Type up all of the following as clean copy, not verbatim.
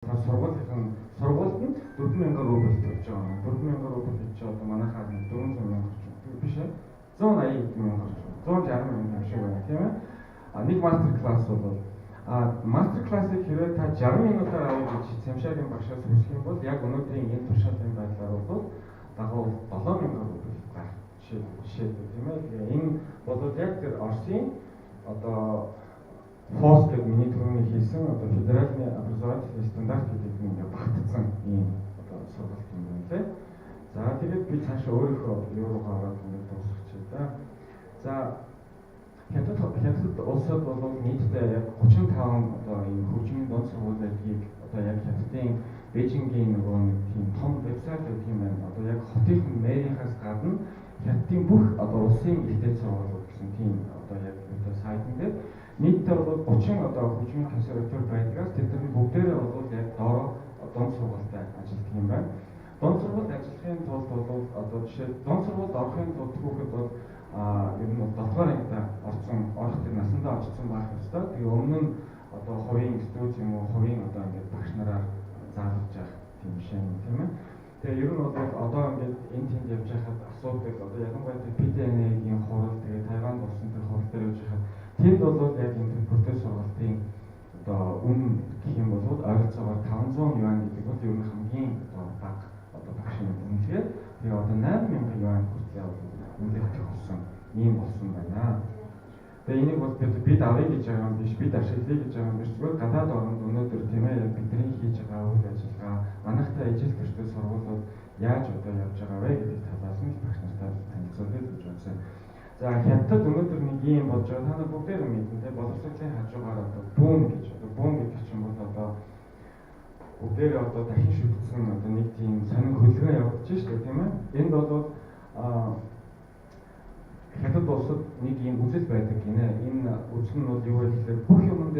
Сургуульд нь 4,000 рубль төлж байгаа. 4,000 рубль гэж одоо манайхаар 400 мянга орчим биш ээ. 180 мянга орчим. 160 мянга юм шиг байна тийм ээ. Нэг мастер класс бол мастер классыг хэрвээ та 60 минутаар авах гэж Цамшаагийн багшаас хүсэх юм бол яг өнөөдрийн энэ туршлагын байдлаар бол дагуу 7,000 рубль гарах жишээ тийм ээ. Тэгээ энэ бол яг тэр Оросын одоо ФОС гэдэг миний түрүүний хийсэн одоо федеральны образовательный стандарт гэдэг нь ингээд багтсан ийм одоо сургалт юм байна лээ. За тэгээд би цаашаа өөрийнхөө юу руугаа ороод ингээд дуусгачих та. За хятад улсад бол нийтдээ яг 35 одоо ийм хөгжмийн дунд сургуулиудыг одоо яг хятадын Бээжингийн нөгөө нэг тийм том вебсайт гэх юм байна. Одоо яг хотын мэрийнхаас гадна хятадын бүх одоо улсын ихтэй сургуулиуд гэсэн тийм одоо яг одоо сайтн дээр нийтдээ бол 30 одоо хөгжмийн консерватор байдгаас тэдний бүгдээрээ бол яг доороо дунд сургуультай ажилладаг юм байна. Дунд сургуульд ажиллахын тулд бол одоо жишээ дунд сургуульд орохын тулд хүүхэд бол ер нь 7-р ангида орох тэр насандаа очсон байх ёстой. Тэгээ өмнө нь одоо хувийн студ юм уу хувийн одоо ингээд багш нараар заалж явах тийм жишээ юм тийм ээ. Тэгээ ер нь бол одоо ингээд энэ тэнд явж байхад асуудаг одоо ялангуяа PDN-ийн хурал тэгээ Тайванд болсон тэр хурал дээр явж байхад тэнд бол яг энэ протест сургалтын одоо үнэ гэх юм бол ойролцоогоор 500 юан гэдэг бол ер нь хамгийн одоо бага одоо багшийн үнэлгээ. Тэгээ одоо 8,000 юан хүртэл үнэлэх болсон ийм болсон байна. Тэгээ энийг бол бид авъя гэж байгаа юм биш, бид ашиглая гэж байгаа юм биш. Зүгээр гадаад оронд өнөөдөр тийм ээ яг бидний хийж байгаа үйл ажиллагаа манайхтай ижил төртэй сургуулиуд яаж одоо явж байгаа вэ гэдэг талаас нь багш нартай танилцуулъя гэж бодсон. За хятад өнөөдөр нэг юм болж байгаа. Та нар бүгдээр мэднэ те боловсролын хажуугаар одоо бүүм гэж гэх юм бол одоо бүгдээр одоо дахин шүтгсэн одоо нэг тийм сонин хөлгөө явагдаж шүү дээ тийм ээ. Энд бол хятад улсад нэг юм үзэл байдаг гинэ. Энэ үзэл нь бол юу вэ гэхээр бүх юмд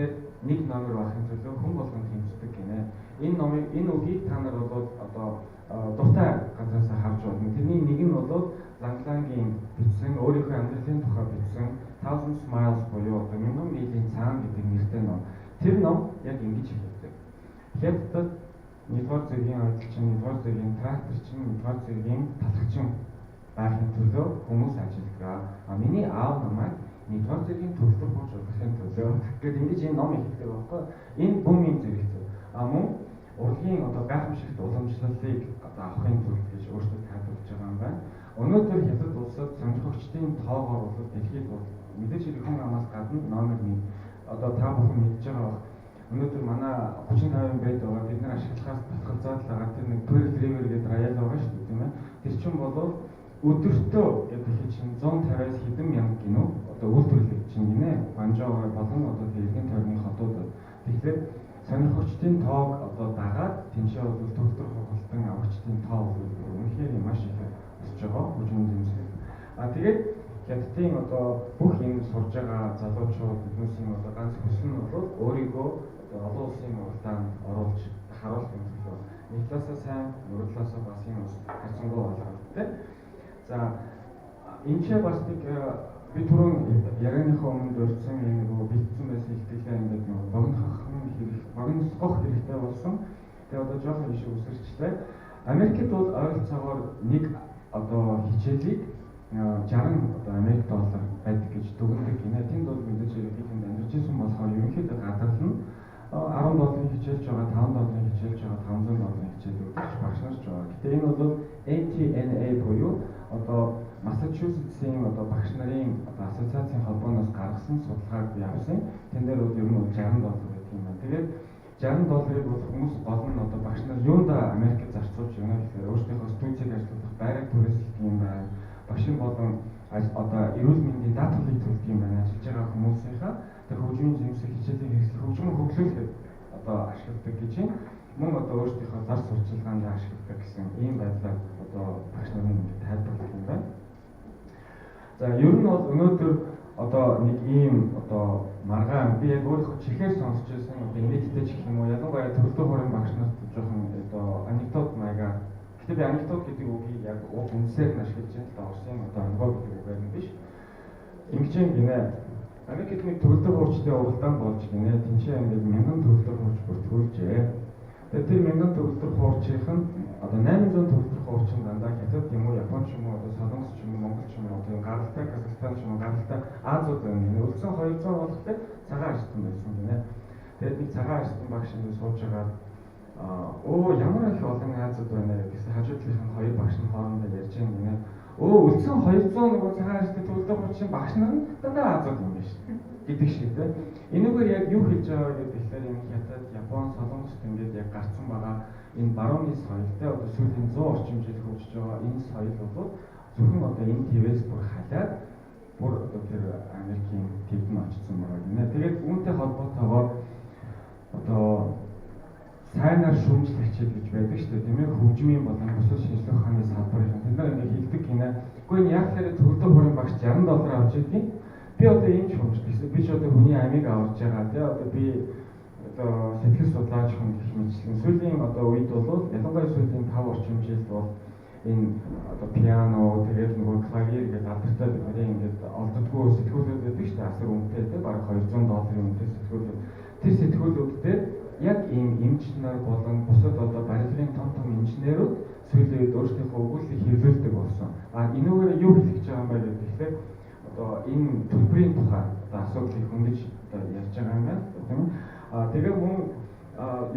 нэг номер байхын төлөө хүн болгон тэмцдэг гинэ. Энэ үгийг та нар бол одоо дуртай газраас харж байна. Тэрний нэг нь бол Ланглангийн бичсэн өөрийнхөө амьдралын тухай бичсэн Thousand Smiles буюу одоо 1000 милийн цаана гэдэг нэртэй ном. Тэр ном яг ингэж хэлдэг. Хятадд 1-р зэргийн ойдлчин, 1-р зэргийн тракторчин, 1-р зэргийн талхчин байхын төлөө хүмүүс ажиллагаа. Миний аав намайг 1-р зэргийн төвлөр болж өгөхын төлөө гэдэг ингэж энэ ном ихтэй байхгүй. Энэ бүүмийн зэрэгцээ. Мөн урлагийн одоо гайхамшигт уламжлалыг одоо авахын тулд гэж өөрсдөө тайлбарлаж байгаа юм байна. Өнөөдөр хятад улсад сонирхогчдын тоогоор бол дэлхийд бол мэдээж хэрэг амаас гадна номер 1 одоо та бүхэн мэдж байгаа бох. Өнөөдөр манай 35 байд байгаа бид нар ашиглахаас батгалзаад л байгаа тэр нэг Pearl River гэдэг аяал байгаа шүү дээ тийм ээ. Тэр чинь бол өдөртөө гэдэг чинь 150-аас хэдэн мянга гинөө одоо үйлдвэрлэж чинь гинэ. Банжоо болон одоо дэлхийн тойрны хотууд. Тэгэхээр сонирхогчдын тоог одоо дагаад тэнцээ бол төгтөр хургалтын авагчдын тоо бол үнэхээр маш их өсөж байгаа хөгжмийн зэмсэг. Тэгээд хятадын одоо бүх энэ сурж байгаа залуучууд биднээсийн одоо ганц хүсэл нь бол өөрийгөө одоо олон улсын уралдаанд оруулж харуулах юм төлөө нэг талаасаа сайн, нөгөө талаасаа бас юм харьцангуй болгодог. За энэ ч бас нэг би түрүүн ярианыхаа өмнө дурдсан энэ нөгөө бэлдсэн байсан ихтэй ингээд богиносгох хэрэгтэй болсон. Тэгээ одоо жоохон ишээ үсэрчлээ. Америкт бол ойролцоогоор нэг одоо хичээлийг 60 одоо Америк доллар байдаг гэж дүгнэдэг гинэ. Тэнд бол мэдээж хэрэг би тэнд амьдарч ирсэн болохоор ерөнхийдөө гадарл нь 10 долларын хичээлж байгаа, 5 долларын хичээлж байгаа, 500 долларын хичээл өгч багш нарч байгаа. Гэтэ энэ бол ATNA буюу одоо Массачусетсийн одоо багш нарын одоо ассоциацийн холбооноос гаргасан судалгааг би авсан. Тэн дээр бол ер нь 60 доллар гэдэг юм байна. Тэгээд 60 долларыг бол хүмүүс гол нь одоо багш нар юундаа Америкт зарцуулж байна гэхээр өөрсдийнхөө студийг ажиллах байрыг түрээсэлдэг юм байна. Багшийн болон одоо эрүүл мэндийн даатгалыг төлдөг юм байна. Ажиллаж байгаа хүмүүсийнхаа тэр хөгжмийн зэмсэг хичээлийн хэрэгсэл хөгжмөн хөгжүүлэхэд одоо ашигладаг гэж юм. Мөн одоо өөрсдийнхөө зар сурталчилгаанд ашигладаг гэсэн ийм байдлаар одоо багш нарын тайлбарлах юм байна. За ер нь бол өнөөдөр одоо нэг ийм одоо маргаан би яг өөрийнхөө чихээр сонсч байсан одоо инээдтэй ч гэх юм уу ялангуяа төрөлтөө хорийн багш нарт жоохон одоо анекдот маягаар. Гэтэ би анекдот гэдэг үгийг яг уг үндсээр нь ашиглаж байна л да. Орсын одоо ангоо гэдэг үгээр нь биш. Ингэж юм гинэ. Америкт нэг төрөлтөө хуурчдын уралдаан болж гинэ. Тинчээ ингээд 1000 төрөлтөө хуурч бүртгүүлжээ. Тэгээд тэр 1000 төгрөг хуурчийнх нь одоо 800 төгрөг хуурчин дандаа хятад юм уу, Япон ч юм уу, одоо Солонгос ч юм уу, Монгол ч юм уу, одоо гаралтай Казахстан ч юм уу, гаралтай Азууд байна. Үлдсэн 200 болохтэй цагаан арстан байсан гинэ. Тэгээд нэг цагаан арстан багш ингэ сууж байгаа ямар их олон Азууд байна гэсэн хажуудлынх нь хоёр багш нь хоорондоо ярьж байгаа гинэ. Үлдсэн 200 нөгөө цагаан арстан төгрөг хуурчин багш нар нь дандаа Азууд юм биш гэдэг шиг тийм. Энэгээр яг юу хийж байгаа вэ гэхээр энэ хятад, Япон, Солонгост ингээд яг гарсан байгаа энэ барууны соёлтой одоо сүүлийн 100 орчим жил хөгжиж байгаа энэ соёл бол зөвхөн одоо энэ твээс бүр халаад бүр одоо тэр Америкийн твд нь очсон байгаа гинэ. Тэгээд үүнтэй холбоотойгоор одоо сайнаар шүүмжлэх хичээл гэж байдаг шүү дээ тийм ээ. Хөгжмийн болон бусад шинжлэх ухааны салбарын тэд нар ингээд хэлдэг гинэ. Гэхдээ энэ яг хэрэг төгөлдөр хүрийн багш $60 авч идэх. Би одоо энэ шүүмжлэх би ч одоо хүний амийг аварж байгаа тийм одоо би одоо сэтгэл судлаач хүн гэх мэтлэн сүүлийн одоо үед бол ялангуяа сүүлийн 5 орчим жилд бол энэ одоо пиано тэгээд нөгөө клавир гэдэг алдартай бидний ингээд олддгүй сэтгүүлүүд байдаг шүү дээ. Асар үнэтэй тийм бараг $200 үнэтэй сэтгүүлүүд. Тэр сэтгүүлүүдтэй яг ийм эмчнэр болон бусад одоо барилгын том инженерүүд сүүлийн үед өөрсдийнхөө өгүүлбэрийг хэвлүүлдэг болсон. Энэгээр юу хэлж байгаа юм бэ гэхээр одоо энэ төлбөрийн тухай одоо асуудлыг хөндөж одоо ярьж байгаа юм байна тийм үү. Тэгээ мөн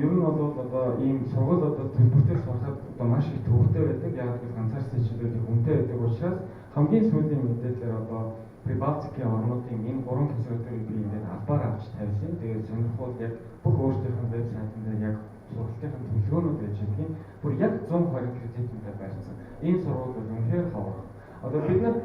ер нь бол одоо ийм сургууль одоо төлбөртэй сурахад одоо маш их төвөгтэй байдаг. Яг л ганцаарсан хичээлүүд их үнэтэй байдаг учраас хамгийн сүүлийн мэдээлэлээр одоо Прибалтикийн орнуудын энэ 3 консерваторийг би ингээд албаар авч тавьсан. Тэгээд сонирхол яг бүх өөрсдийнх нь вебсайтн дээр яг сургалтын төлөвлөгөөнүүд байж байгаа. Бүр яг 120 кредиттэй байрсан. Энэ сургууль бол үнэхээр ховор. Одоо бид нар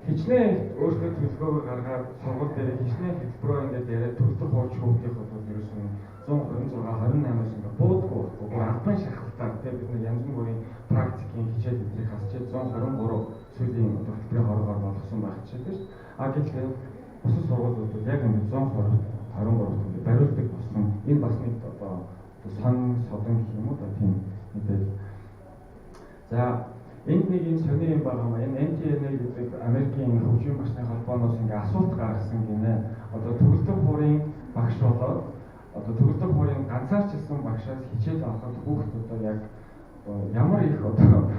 хичнээн өөрсдөө төлөвлөгөөгөө гаргаад сургууль дээр хичнээн хэлбэрөө ингээд яриад төлөвлөх хууч хөвдөх бол ерөөсөн 126-28-аас ингээд буудгүй байхгүй. Бүр албан шахалтаар тэгээд бид нар янз бүрийн практикийн хичээл эдрийг хасчаад 123 сүүлийн төлбөрийн хорогоор болгосон байх жишээ шүү. Гэтэл бусад сургуулиудад яг ингээд 123 бариулдаг болсон. Энэ бас нэг одоо сан содон гэх юм уу да тийм мэдээлэл. За энд нэг юм сони юм байгаа юм. Энэ NTNA гэдэг Америкийн хөгжмийн багшны холбооноос ингээ асуулт гаргасан гинэ. Одоо төгөлдөр хуурийн багш болоод одоо төгөлдөр хуурийн ганцаарчилсан багшаас хичээл авахад хүүхэд одоо яг ямар их одоо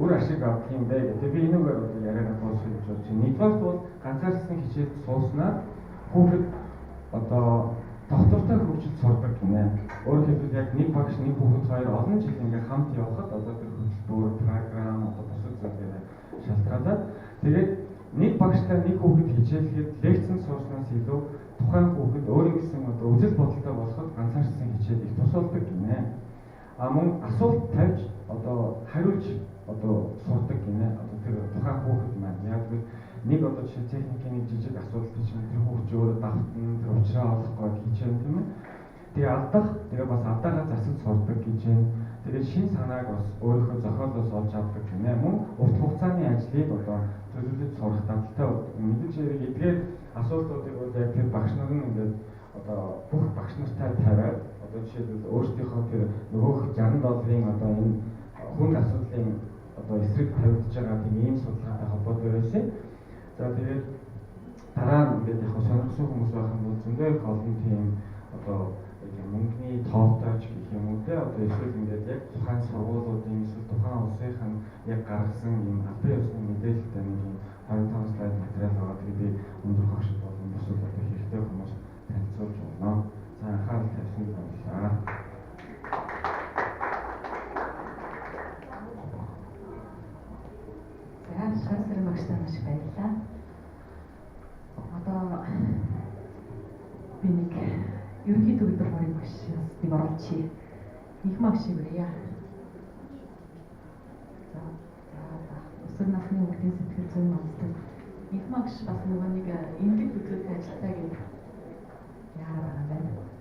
үр ашиг авах юм бэ гэдэг. Би энэгээр одоо яриагаа дуусгах гэж бодож байна. Нэгдүгээр бол ганцаарчилсан хичээл сууснаа хүүхэд одоо доктортой хөгжилд сурдаг гинэ. Өөрөөр хэлбэл яг нэг багш нэг хүүхэд хоёр олон жил ингээ хамт явхад одоо тэр хөтөлбөр, програм одоо бусад зүйлээр шалтгаалаад тэгээд нэг багштай нэг хүүхэд хичээлэхэд лекцэн сууснаас илүү тухайн хүүхэд өөрийн гэсэн одоо үзэл бодолтой болоход ганцаарчилсан хичээл их тусалдаг гинэ. Мөн асуулт тавьж одоо хариулж одоо сурдаг гинэ. Одоо тэр тухайн хүүхэд маань яг нэг одоо жишээ техникийн нэг жижиг асуудал чинь тэр хүүхд өөрөө давтна, тэр учраа олохгүй хичээн тийм ээ. Тэгээ алдах, тэгээ бас алдаагаа засаж сурдаг гэж байна. Тэгээд шин санааг бас өөрийнхөө зохиолоос олж авдаг гинэ. Мөн урт хугацааны ажлыг одоо төлөвлөж сурах дадалтай мэдээж хэрэг эдгээр асуудлуудыг бол яг тэр багш нар нь ингээд одоо бүх багш нартай тавиад одоо жишээлбэл өөрсдийнхөө тэр нөгөөх $60 одоо энэ хүнд асуудлын одоо эсрэг тавьж байгаа тийм ийм судалгаатай холбоотой байсан. За тэгээд дараа нь ингээд яг сонирхсан хүмүүс байх юм бол зөндөө их олон тийм одоо мөнгөний тоотойч гэх юм уу те одоо эсвэл ингээд яг тухайн сургуулиудын эсвэл тухайн улсынх нь яг гаргасан юм албан ёсны мэдээлэлтэй нэг юм 25 слайд материал байгаа. Тэгээд би өндөр хогшид болон бусад одоо хэрэгтэй хүмүүс танилцуулж байна. За анхаарал тавьсан баярлалаа. За шансрын багштай маш баярлалаа. Одоо би нэг ерөнхий төгөлдөр хуурийн багшаас нэг оруулчих. Их багшиг үрье. За өсвөр насны хүүхдийн сэтгэл зүйн онцлог. Их багш бас нөгөө нэг эмгэг үзүүлэлт ажилладаг юм. Яараа байна.